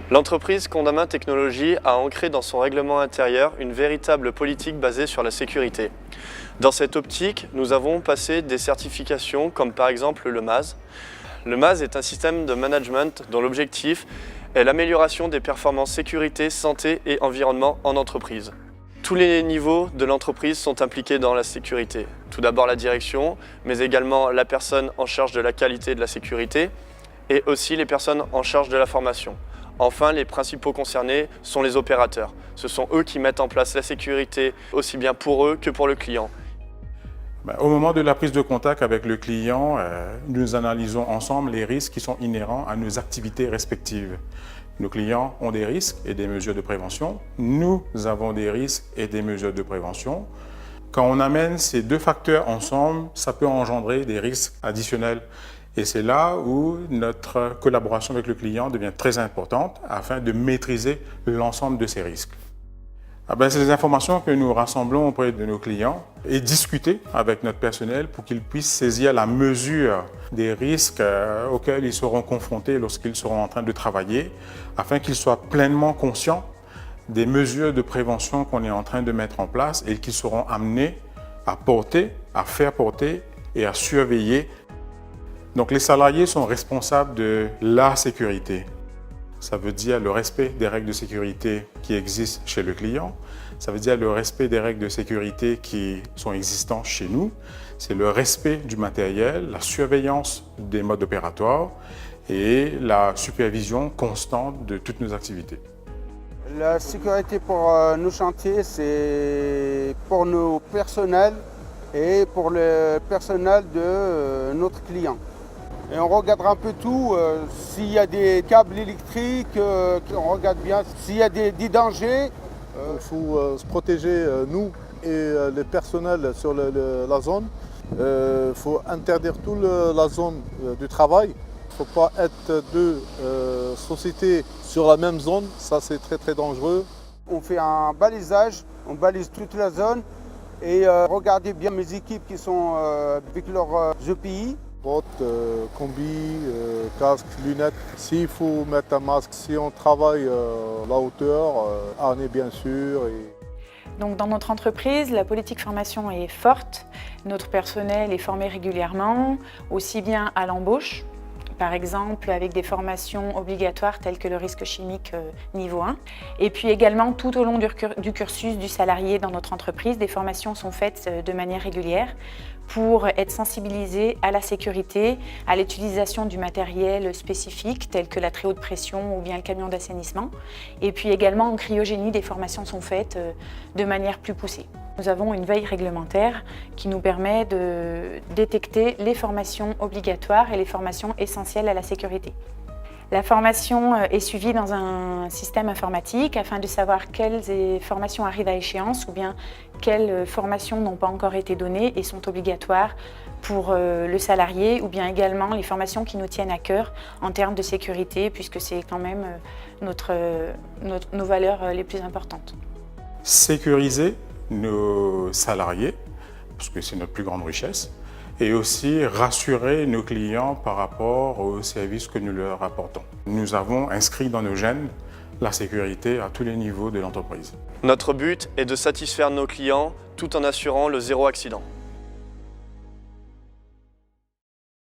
L'entreprise Condamin Technologies a ancré dans son règlement intérieur une véritable politique basée sur la sécurité. Dans cette optique, nous avons passé des certifications comme par exemple le MAS. Le MAS est un système de management dont l'objectif est l'amélioration des performances sécurité, santé et environnement en entreprise. Tous les niveaux de l'entreprise sont impliqués dans la sécurité. Tout d'abord la direction, mais également la personne en charge de la qualité de la sécurité et aussi les personnes en charge de la formation. Enfin, les principaux concernés sont les opérateurs. Ce sont eux qui mettent en place la sécurité aussi bien pour eux que pour le client. Au moment de la prise de contact avec le client, nous analysons ensemble les risques qui sont inhérents à nos activités respectives. Nos clients ont des risques et des mesures de prévention. Nous avons des risques et des mesures de prévention. Quand on amène ces deux facteurs ensemble, ça peut engendrer des risques additionnels. Et c'est là où notre collaboration avec le client devient très importante afin de maîtriser l'ensemble de ces risques. C'est des informations que nous rassemblons auprès de nos clients et discuter avec notre personnel pour qu'ils puissent saisir la mesure des risques auxquels ils seront confrontés lorsqu'ils seront en train de travailler, afin qu'ils soient pleinement conscients des mesures de prévention qu'on est en train de mettre en place et qu'ils seront amenés à porter, à faire porter et à surveiller. Donc les salariés sont responsables de la sécurité. Ça veut dire le respect des règles de sécurité qui existent chez le client. Ça veut dire le respect des règles de sécurité qui sont existantes chez nous. C'est le respect du matériel, la surveillance des modes opératoires et la supervision constante de toutes nos activités. La sécurité pour nos chantiers, c'est pour nos personnels et pour le personnel de notre client. Et on regarde un peu tout, s'il y a des câbles électriques, on regarde bien s'il y a des dangers. Il faut se protéger, nous et les personnels sur la zone. Il faut interdire toute la zone du travail. Il ne faut pas être deux sociétés sur la même zone, ça c'est très très dangereux. On fait un balisage, on balise toute la zone et regardez bien mes équipes qui sont avec leurs EPI. Bottes, combi, casque, lunettes. S'il faut mettre un masque, si on travaille à la hauteur, harnais bien sûr. Donc dans notre entreprise, la politique formation est forte. Notre personnel est formé régulièrement, aussi bien à l'embauche, par exemple avec des formations obligatoires telles que le risque chimique niveau 1. Et puis également tout au long du cursus du salarié dans notre entreprise, des formations sont faites de manière régulière pour être sensibilisés à la sécurité, à l'utilisation du matériel spécifique tel que la très haute pression ou bien le camion d'assainissement. Et puis également en cryogénie, des formations sont faites de manière plus poussée. Nous avons une veille réglementaire qui nous permet de détecter les formations obligatoires et les formations essentielles à la sécurité. La formation est suivie dans un système informatique afin de savoir quelles formations arrivent à échéance ou bien quelles formations n'ont pas encore été données et sont obligatoires pour le salarié ou bien également les formations qui nous tiennent à cœur en termes de sécurité puisque c'est quand même nos valeurs les plus importantes. Sécuriser nos salariés, parce que c'est notre plus grande richesse, et aussi rassurer nos clients par rapport aux services que nous leur apportons. Nous avons inscrit dans nos gènes la sécurité à tous les niveaux de l'entreprise. Notre but est de satisfaire nos clients tout en assurant le zéro accident.